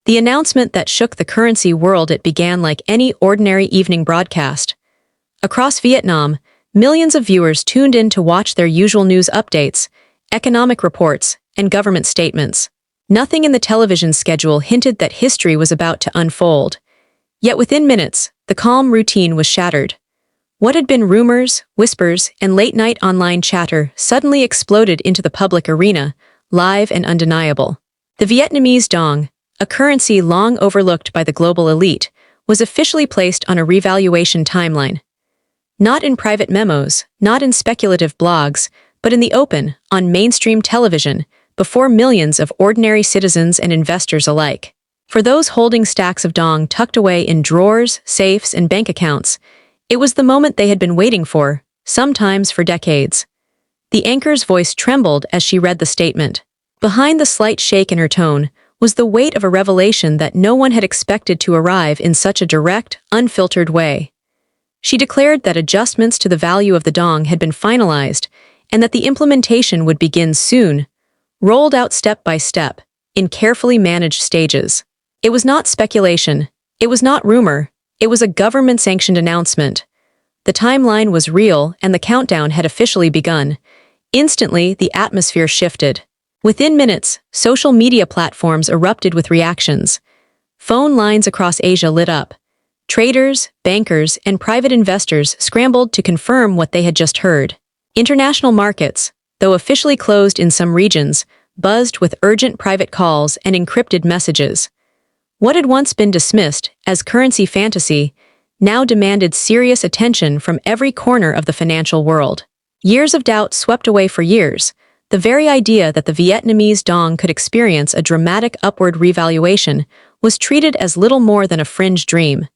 The announcement that shook the currency world. It began like any ordinary evening broadcast. Across Vietnam, millions of viewers tuned in to watch their usual news updates, economic reports, and government statements. Nothing in the television schedule hinted that history was about to unfold. Yet within minutes, the calm routine was shattered. What had been rumors, whispers, and late-night online chatter suddenly exploded into the public arena, live and undeniable. The Vietnamese Dong, a currency long overlooked by the global elite, was officially placed on a revaluation timeline. Not in private memos, not in speculative blogs, but in the open, on mainstream television, before millions of ordinary citizens and investors alike. For those holding stacks of Dong tucked away in drawers, safes, and bank accounts, it was the moment they had been waiting for, sometimes for decades. The anchor's voice trembled as she read the statement. Behind the slight shake in her tone was the weight of a revelation that no one had expected to arrive in such a direct, unfiltered way. She declared that adjustments to the value of the Dong had been finalized and that the implementation would begin soon, rolled out step by step, in carefully managed stages. It was not speculation, it was not rumor, it was a government-sanctioned announcement. The timeline was real and the countdown had officially begun. Instantly, the atmosphere shifted. Within minutes, social media platforms erupted with reactions. Phone lines across Asia lit up. Traders, bankers, and private investors scrambled to confirm what they had just heard. International markets, though officially closed in some regions, buzzed with urgent private calls and encrypted messages. What had once been dismissed as currency fantasy now demanded serious attention from every corner of the financial world. Years of doubt swept away for years. The very idea that the Vietnamese Dong could experience a dramatic upward revaluation was treated as little more than a fringe dream.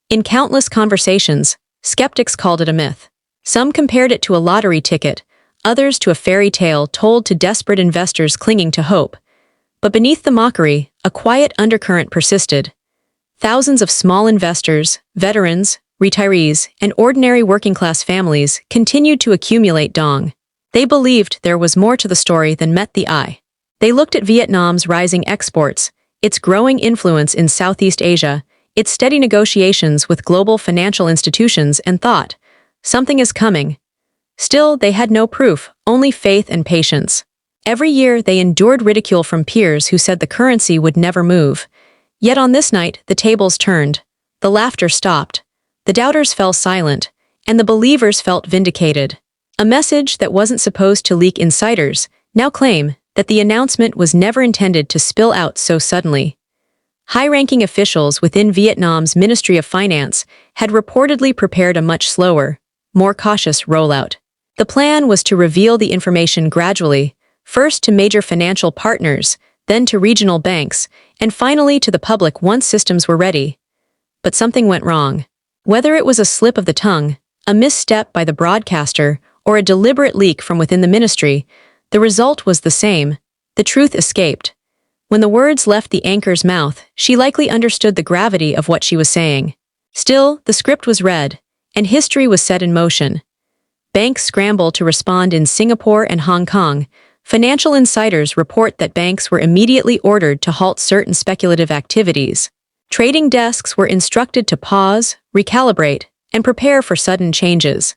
In countless conversations, skeptics called it a myth. Some compared it to a lottery ticket, others to a fairy tale told to desperate investors clinging to hope. But beneath the mockery, a quiet undercurrent persisted. Thousands of small investors, veterans, retirees, and ordinary working-class families continued to accumulate Dong. They believed there was more to the story than met the eye. They looked at Vietnam's rising exports, its growing influence in Southeast Asia, its steady negotiations with global financial institutions, and thought, something is coming. Still, they had no proof, only faith and patience. Every year, they endured ridicule from peers who said the currency would never move. Yet on this night, the tables turned. The laughter stopped. The doubters fell silent, and the believers felt vindicated. A message that wasn't supposed to leak insiders now claim that the announcement was never intended to spill out so suddenly. High-ranking officials within Vietnam's Ministry of Finance had reportedly prepared a much slower, more cautious rollout. The plan was to reveal the information gradually, first to major financial partners, then to regional banks, and finally to the public once systems were ready. But something went wrong. Whether it was a slip of the tongue, a misstep by the broadcaster, or a deliberate leak from within the ministry, the result was the same. The truth escaped. When the words left the anchor's mouth, she likely understood the gravity of what she was saying. Still, the script was read, and history was set in motion. Banks scrambled to respond in Singapore and Hong Kong. Financial insiders report that banks were immediately ordered to halt certain speculative activities. Trading desks were instructed to pause, recalibrate, and prepare for sudden changes.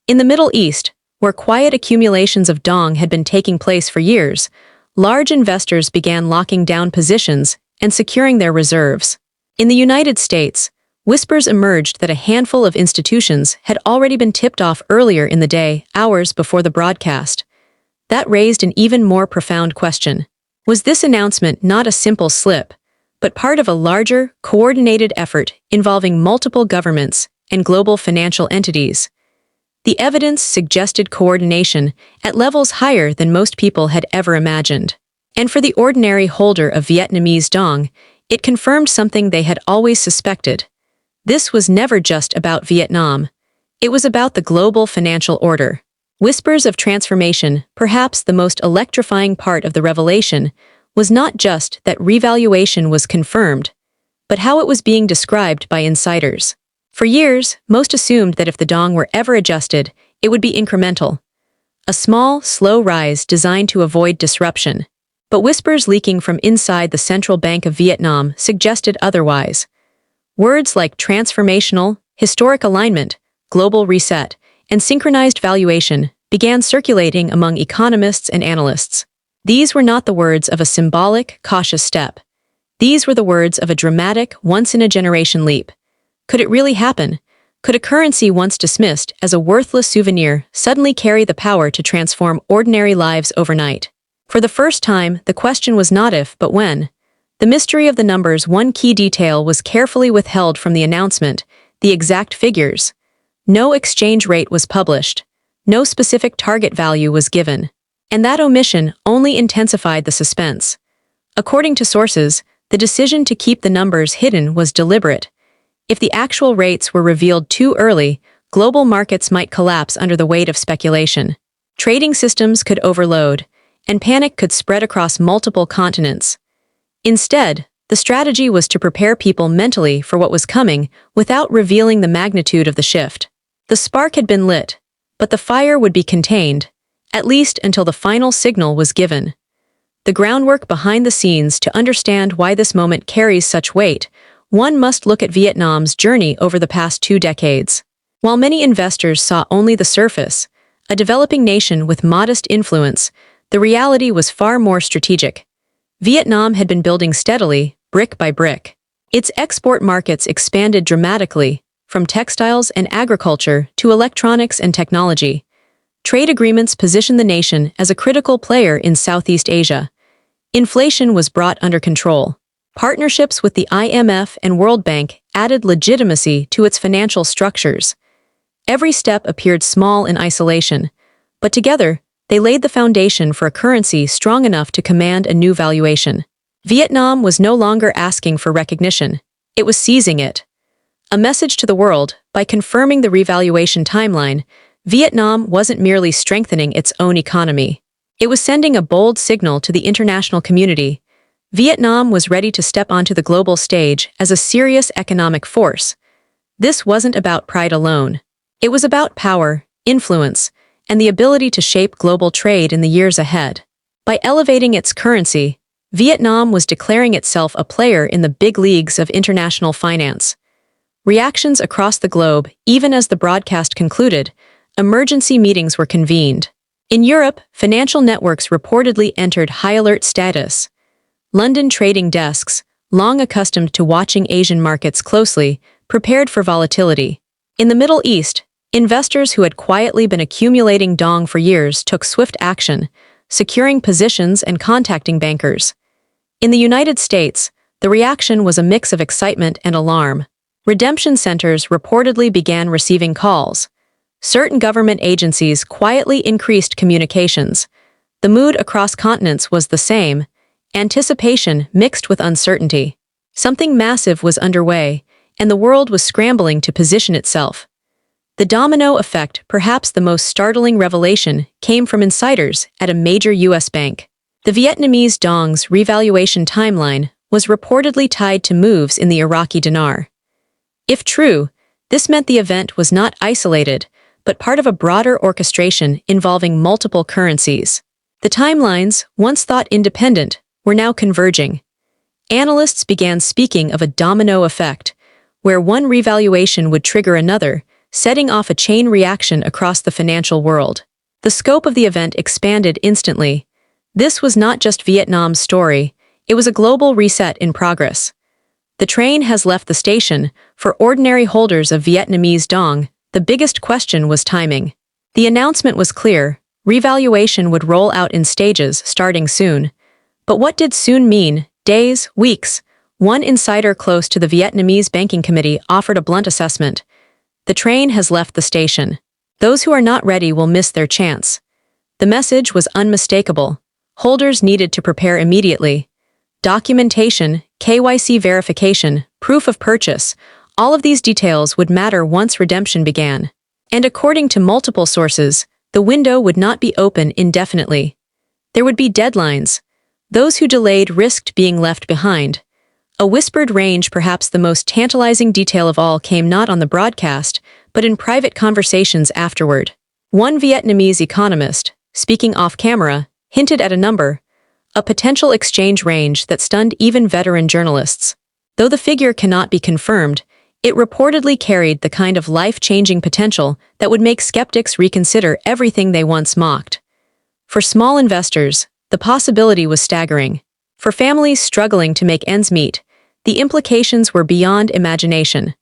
In the Middle East, where quiet accumulations of Dong had been taking place for years, large investors began locking down positions and securing their reserves. In the United States, whispers emerged that a handful of institutions had already been tipped off earlier in the day, hours before the broadcast. That raised an even more profound question. Was this announcement not a simple slip, but part of a larger, coordinated effort involving multiple governments and global financial entities? The evidence suggested coordination at levels higher than most people had ever imagined. And for the ordinary holder of Vietnamese Dong, it confirmed something they had always suspected. This was never just about Vietnam. It was about the global financial order. Whispers of transformation, perhaps the most electrifying part of the revelation, was not just that revaluation was confirmed, but how it was being described by insiders. For years, most assumed that if the Dong were ever adjusted, it would be incremental. A small, slow rise designed to avoid disruption. But whispers leaking from inside the Central Bank of Vietnam suggested otherwise. Words like transformational, historic alignment, global reset, and synchronized valuation began circulating among economists and analysts. These were not the words of a symbolic, cautious step. These were the words of a dramatic, once-in-a-generation leap. Could it really happen? Could a currency once dismissed as a worthless souvenir suddenly carry the power to transform ordinary lives overnight? For the first time, the question was not if, but when. The mystery of the numbers, one key detail was carefully withheld from the announcement: the exact figures. No exchange rate was published. No specific target value was given. And that omission only intensified the suspense. According to sources, the decision to keep the numbers hidden was deliberate. If the actual rates were revealed too early, global markets might collapse under the weight of speculation. Trading systems could overload, and panic could spread across multiple continents. Instead, the strategy was to prepare people mentally for what was coming without revealing the magnitude of the shift. The spark had been lit, but the fire would be contained, at least until the final signal was given. The groundwork behind the scenes to understand why this moment carries such weight, one must look at Vietnam's journey over the past 2 decades. While many investors saw only the surface, a developing nation with modest influence, the reality was far more strategic. Vietnam had been building steadily, brick by brick. Its export markets expanded dramatically, from textiles and agriculture to electronics and technology. Trade agreements positioned the nation as a critical player in Southeast Asia. Inflation was brought under control. Partnerships with the IMF and World Bank added legitimacy to its financial structures. Every step appeared small in isolation, but together, they laid the foundation for a currency strong enough to command a new valuation. Vietnam was no longer asking for recognition. It was seizing it. A message to the world: by confirming the revaluation timeline, Vietnam wasn't merely strengthening its own economy. It was sending a bold signal to the international community. Vietnam was ready to step onto the global stage as a serious economic force. This wasn't about pride alone. It was about power, influence, and the ability to shape global trade in the years ahead. By elevating its currency, Vietnam was declaring itself a player in the big leagues of international finance. Reactions across the globe, even as the broadcast concluded, emergency meetings were convened. In Europe, financial networks reportedly entered high alert status. London trading desks, long accustomed to watching Asian markets closely, prepared for volatility. In the Middle East, investors who had quietly been accumulating dong for years took swift action, securing positions and contacting bankers. In the United States, the reaction was a mix of excitement and alarm. Redemption centers reportedly began receiving calls. Certain government agencies quietly increased communications. The mood across continents was the same: anticipation mixed with uncertainty. Something massive was underway, and the world was scrambling to position itself. The domino effect, perhaps the most startling revelation, came from insiders at a major U.S. bank. The Vietnamese Dong's revaluation timeline was reportedly tied to moves in the Iraqi Dinar. If true, this meant the event was not isolated, but part of a broader orchestration involving multiple currencies. The timelines, once thought independent, were now converging. Analysts began speaking of a domino effect, where one revaluation would trigger another, setting off a chain reaction across the financial world. The scope of the event expanded instantly. This was not just Vietnam's story, it was a global reset in progress. The train has left the station. For ordinary holders of Vietnamese Dong, the biggest question was timing. The announcement was clear: revaluation would roll out in stages starting soon. But what did soon mean? Days, weeks? One insider close to the Vietnamese Banking Committee offered a blunt assessment: the train has left the station. Those who are not ready will miss their chance. The message was unmistakable. Holders needed to prepare immediately. Documentation, KYC verification, proof of purchase, all of these details would matter once redemption began. And according to multiple sources, the window would not be open indefinitely. There would be deadlines. Those who delayed risked being left behind. A whispered range, perhaps the most tantalizing detail of all, came not on the broadcast, but in private conversations afterward. One Vietnamese economist, speaking off camera, hinted at a number: a potential exchange range that stunned even veteran journalists. Though the figure cannot be confirmed, it reportedly carried the kind of life-changing potential that would make skeptics reconsider everything they once mocked. For small investors, the possibility was staggering. For families struggling to make ends meet, the implications were beyond imagination.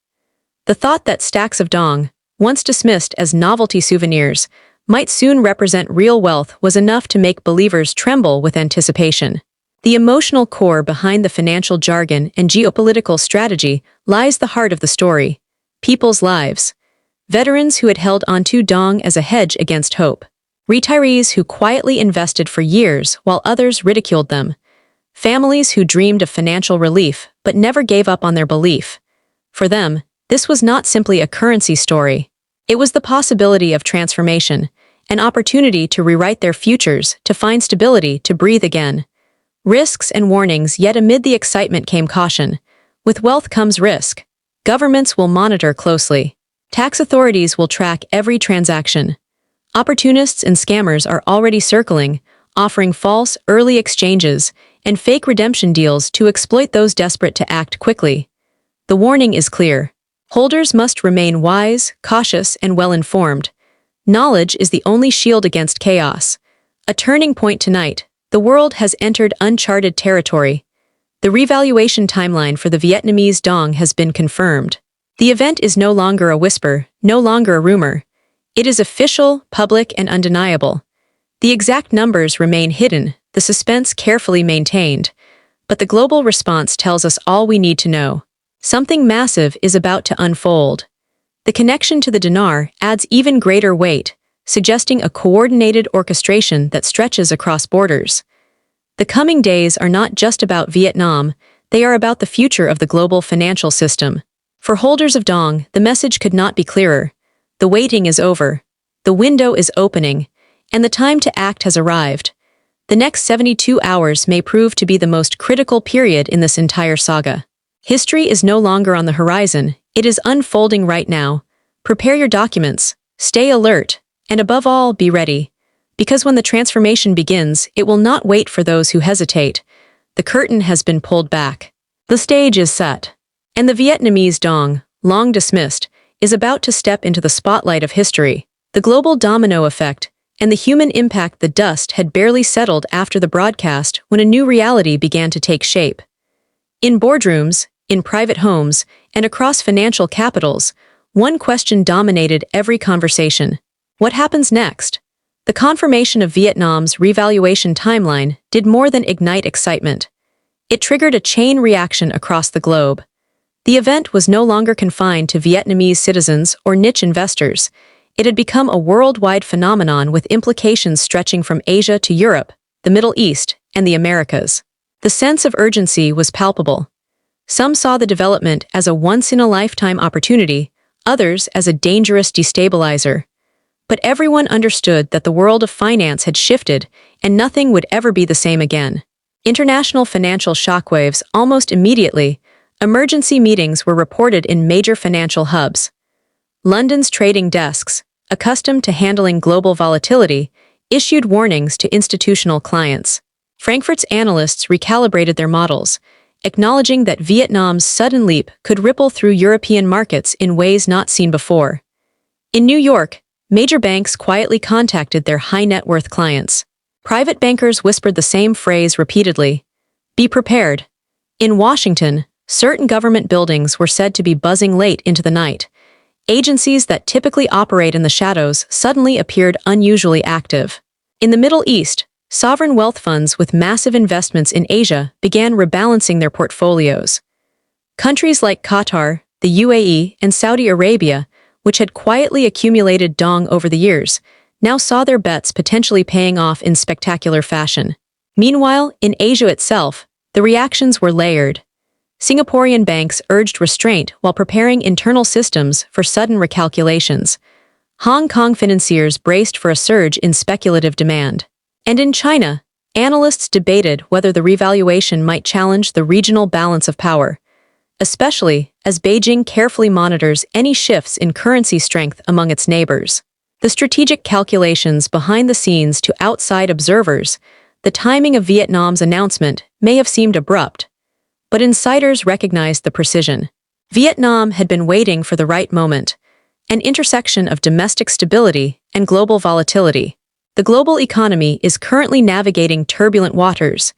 The thought that stacks of dong, once dismissed as novelty souvenirs, might soon represent real wealth was enough to make believers tremble with anticipation. The emotional core behind the financial jargon and geopolitical strategy lies the heart of the story: people's lives. Veterans who had held onto dong as a hedge against hope. Retirees who quietly invested for years while others ridiculed them. Families who dreamed of financial relief but never gave up on their belief. For them, this was not simply a currency story. It was the possibility of transformation, an opportunity to rewrite their futures, to find stability, to breathe again. Risks and warnings, yet amid the excitement came caution. With wealth comes risk. Governments will monitor closely. Tax authorities will track every transaction. Opportunists and scammers are already circling, offering false, early exchanges and fake redemption deals to exploit those desperate to act quickly. The warning is clear. Holders must remain wise, cautious, and well-informed. Knowledge is the only shield against chaos. A turning point tonight. The world has entered uncharted territory. The revaluation timeline for the Vietnamese Dong has been confirmed. The event is no longer a whisper, no longer a rumor. It is official, public, and undeniable. The exact numbers remain hidden, the suspense carefully maintained. But the global response tells us all we need to know. Something massive is about to unfold. The connection to the dinar adds even greater weight, suggesting a coordinated orchestration that stretches across borders. The coming days are not just about Vietnam, they are about the future of the global financial system. For holders of dong, the message could not be clearer. The waiting is over. The window is opening, and the time to act has arrived. The next 72 hours may prove to be the most critical period in this entire saga. History is no longer on the horizon, it is unfolding right now. Prepare your documents, stay alert, and above all, be ready. Because when the transformation begins, it will not wait for those who hesitate. The curtain has been pulled back. The stage is set. And the Vietnamese Dong, long dismissed, is about to step into the spotlight of history. The global domino effect and the human impact. The dust had barely settled after the broadcast when a new reality began to take shape. In boardrooms, in private homes, and across financial capitals, one question dominated every conversation. What happens next? The confirmation of Vietnam's revaluation timeline did more than ignite excitement. It triggered a chain reaction across the globe. The event was no longer confined to Vietnamese citizens or niche investors. It had become a worldwide phenomenon with implications stretching from Asia to Europe, the Middle East, and the Americas. The sense of urgency was palpable. Some saw the development as a once-in-a-lifetime opportunity, others as a dangerous destabilizer. But everyone understood that the world of finance had shifted, and nothing would ever be the same again. International financial shockwaves almost immediately. Emergency meetings were reported in major financial hubs. London's trading desks, accustomed to handling global volatility, issued warnings to institutional clients. Frankfurt's analysts recalibrated their models, acknowledging that Vietnam's sudden leap could ripple through European markets in ways not seen before. In New York, major banks quietly contacted their high-net-worth clients. Private bankers whispered the same phrase repeatedly: "Be prepared." In Washington, certain government buildings were said to be buzzing late into the night. Agencies that typically operate in the shadows suddenly appeared unusually active. In the Middle East, sovereign wealth funds with massive investments in Asia began rebalancing their portfolios. Countries like Qatar, the UAE, and Saudi Arabia, which had quietly accumulated dong over the years, now saw their bets potentially paying off in spectacular fashion. Meanwhile, in Asia itself, the reactions were layered. Singaporean banks urged restraint while preparing internal systems for sudden recalculations. Hong Kong financiers braced for a surge in speculative demand. And in China, analysts debated whether the revaluation might challenge the regional balance of power, especially as Beijing carefully monitors any shifts in currency strength among its neighbors. The strategic calculations behind the scenes to outside observers, the timing of Vietnam's announcement may have seemed abrupt, but insiders recognized the precision. Vietnam had been waiting for the right moment, an intersection of domestic stability and global volatility. The global economy is currently navigating turbulent waters,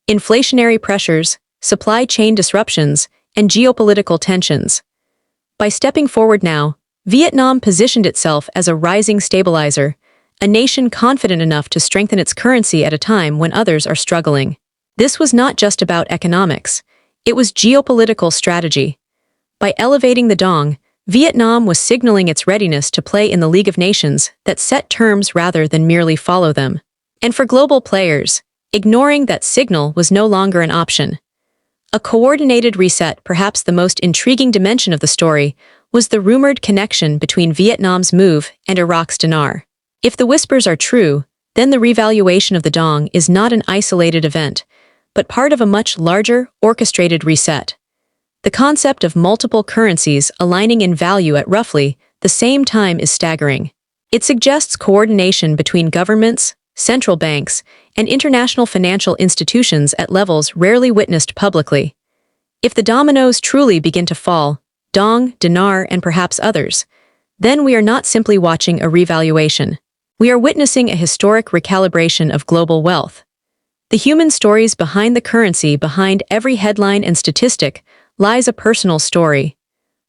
inflationary pressures, supply chain disruptions, and geopolitical tensions. By stepping forward now, Vietnam positioned itself as a rising stabilizer, a nation confident enough to strengthen its currency at a time when others are struggling. This was not just about economics, it was geopolitical strategy. By elevating the Dong, Vietnam was signaling its readiness to play in the League of Nations that set terms rather than merely follow them. And for global players, ignoring that signal was no longer an option. A coordinated reset, perhaps the most intriguing dimension of the story, was the rumored connection between Vietnam's move and Iraq's dinar. If the whispers are true, then the revaluation of the Dong is not an isolated event, but part of a much larger, orchestrated reset. The concept of multiple currencies aligning in value at roughly the same time is staggering. It suggests coordination between governments, central banks, and international financial institutions at levels rarely witnessed publicly. If the dominoes truly begin to fall, Dong, Dinar, and perhaps others, then we are not simply watching a revaluation. We are witnessing a historic recalibration of global wealth. The human stories behind the currency, behind every headline and statistic, lies a personal story.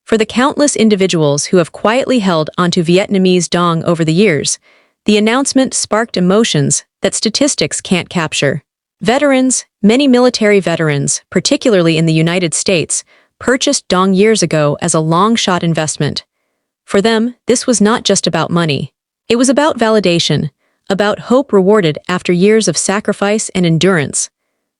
For the countless individuals who have quietly held onto Vietnamese Dong over the years, the announcement sparked emotions that statistics can't capture. Veterans, many military veterans, particularly in the United States, purchased Dong years ago as a long-shot investment. For them, this was not just about money. It was about validation, about hope rewarded after years of sacrifice and endurance.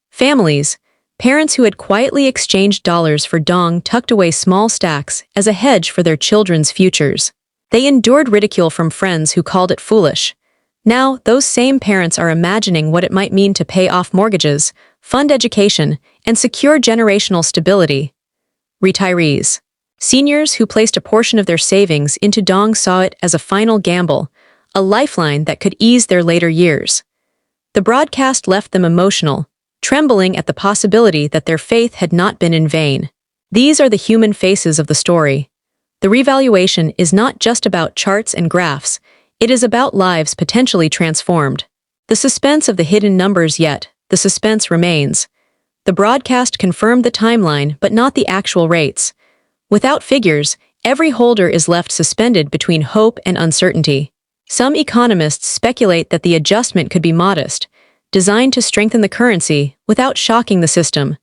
Families, parents who had quietly exchanged dollars for Dong tucked away small stacks as a hedge for their children's futures. They endured ridicule from friends who called it foolish. Now, those same parents are imagining what it might mean to pay off mortgages, fund education, and secure generational stability. Retirees. Seniors who placed a portion of their savings into Dong saw it as a final gamble, a lifeline that could ease their later years. The broadcast left them emotional, trembling at the possibility that their faith had not been in vain. These are the human faces of the story. The revaluation is not just about charts and graphs, it is about lives potentially transformed. The suspense of the hidden numbers yet, the suspense remains. The broadcast confirmed the timeline but not the actual rates. Without figures, every holder is left suspended between hope and uncertainty. Some economists speculate that the adjustment could be modest, designed to strengthen the currency without shocking the system.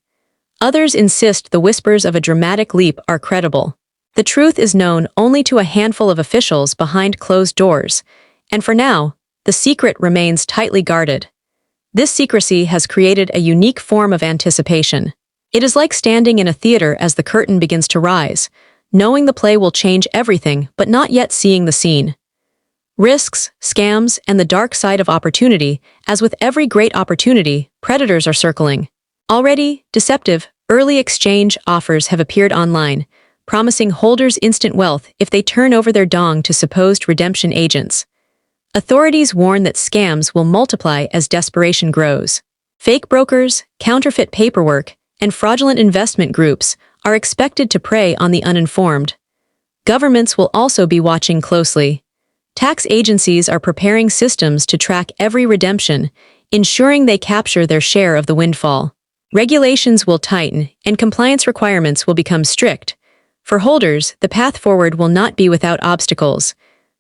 Others insist the whispers of a dramatic leap are credible. The truth is known only to a handful of officials behind closed doors, and for now, the secret remains tightly guarded. This secrecy has created a unique form of anticipation. It is like standing in a theater as the curtain begins to rise, knowing the play will change everything but not yet seeing the scene. Risks, scams, and the dark side of opportunity, as with every great opportunity, predators are circling. Already, deceptive, early exchange offers have appeared online, promising holders instant wealth if they turn over their Dong to supposed redemption agents. Authorities warn that scams will multiply as desperation grows. Fake brokers, counterfeit paperwork, and fraudulent investment groups are expected to prey on the uninformed. Governments will also be watching closely. Tax agencies are preparing systems to track every redemption, ensuring they capture their share of the windfall. Regulations will tighten, and compliance requirements will become strict. For holders, the path forward will not be without obstacles.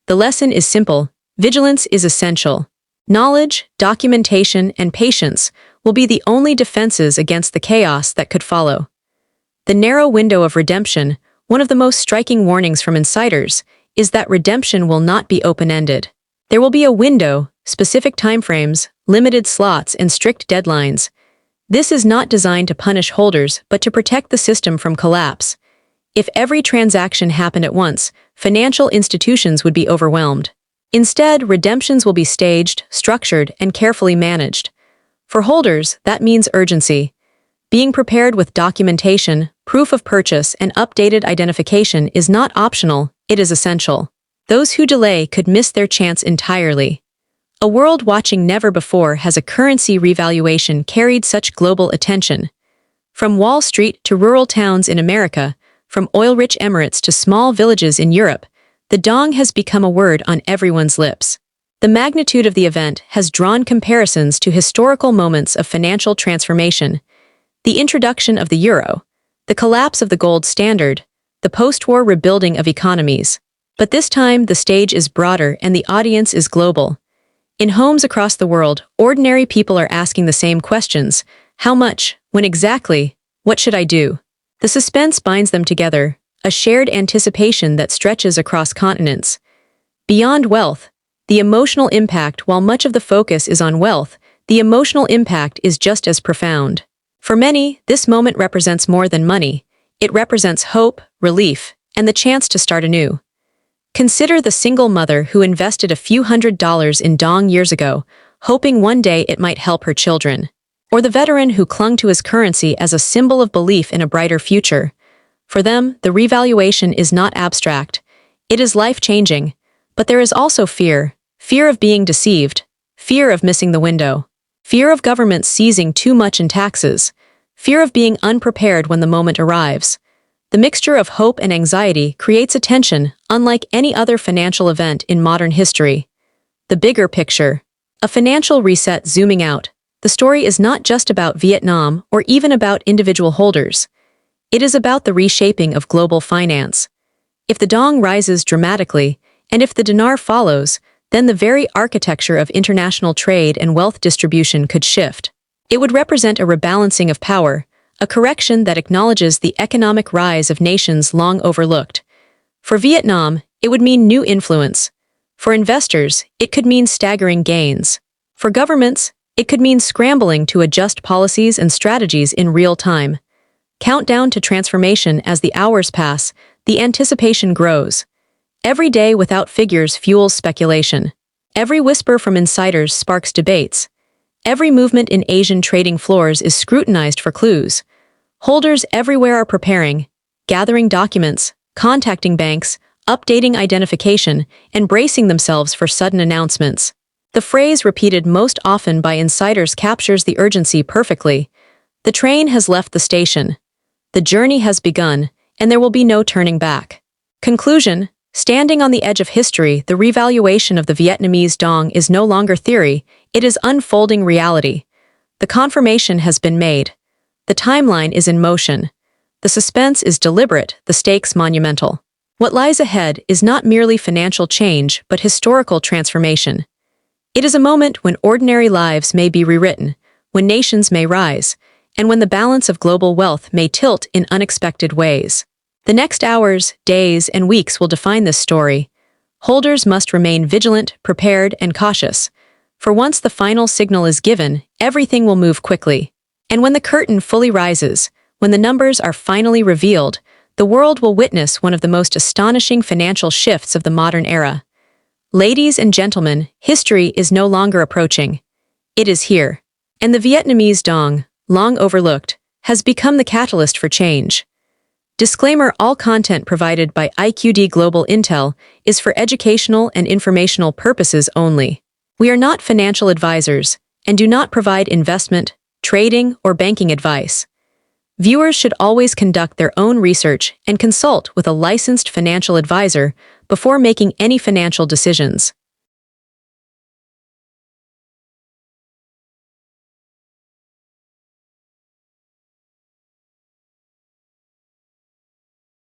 The lesson is simple: vigilance is essential. Knowledge, documentation, and patience will be the only defenses against the chaos that could follow. The narrow window of redemption, one of the most striking warnings from insiders, is that redemption will not be open-ended. There will be a window, specific timeframes, limited slots, and strict deadlines. This is not designed to punish holders but to protect the system from collapse. If every transaction happened at once, financial institutions would be overwhelmed. Instead, redemptions will be staged, structured, and carefully managed. For holders, that means urgency. Being prepared with documentation, proof of purchase, and updated identification is not optional, it is essential. Those who delay could miss their chance entirely. A world watching never before has a currency revaluation carried such global attention. From Wall Street to rural towns in America, from oil-rich Emirates to small villages in Europe, the dong has become a word on everyone's lips. The magnitude of the event has drawn comparisons to historical moments of financial transformation: the introduction of the euro, the collapse of the gold standard, the post-war rebuilding of economies. But this time, the stage is broader and the audience is global. In homes across the world, ordinary people are asking the same questions: how much? When exactly? What should I do? The suspense binds them together, a shared anticipation that stretches across continents. Beyond wealth, the emotional impact. While much of the focus is on wealth, the emotional impact is just as profound. For many, this moment represents more than money. It represents hope, relief, and the chance to start anew. Consider the single mother who invested a few $100s in dong years ago, hoping one day it might help her children. Or the veteran who clung to his currency as a symbol of belief in a brighter future. For them, the revaluation is not abstract. It is life-changing. But there is also fear. Fear of being deceived. Fear of missing the window. Fear of governments seizing too much in taxes. Fear of being unprepared when the moment arrives. The mixture of hope and anxiety creates a tension unlike any other financial event in modern history. The bigger picture. A financial reset zooming out. The story is not just about Vietnam or even about individual holders. It is about the reshaping of global finance. If the dong rises dramatically, and if the dinar follows, then the very architecture of international trade and wealth distribution could shift. It would represent a rebalancing of power, a correction that acknowledges the economic rise of nations long overlooked. For Vietnam, it would mean new influence. For investors, it could mean staggering gains. For governments, it could mean scrambling to adjust policies and strategies in real time. Countdown to transformation. As the hours pass, the anticipation grows. Every day without figures fuels speculation. Every whisper from insiders sparks debates. Every movement in Asian trading floors is scrutinized for clues. Holders everywhere are preparing, gathering documents, contacting banks, updating identification, and bracing themselves for sudden announcements. The phrase repeated most often by insiders captures the urgency perfectly. The train has left the station. The journey has begun, and there will be no turning back. Conclusion: standing on the edge of history, the revaluation of the Vietnamese dong is no longer theory, it is unfolding reality. The confirmation has been made. The timeline is in motion. The suspense is deliberate, the stakes monumental. What lies ahead is not merely financial change, but historical transformation. It is a moment when ordinary lives may be rewritten, when nations may rise, and when the balance of global wealth may tilt in unexpected ways. The next hours, days, and weeks will define this story. Holders must remain vigilant, prepared, and cautious. For once the final signal is given, everything will move quickly. And when the curtain fully rises, when the numbers are finally revealed, the world will witness one of the most astonishing financial shifts of the modern era. Ladies and gentlemen, history is no longer approaching. It is here. And the Vietnamese dong, long overlooked, has become the catalyst for change. Disclaimer: all content provided by IQD Global Intel is for educational and informational purposes only. We are not financial advisors and do not provide investment, trading, or banking advice. Viewers should always conduct their own research and consult with a licensed financial advisor before making any financial decisions.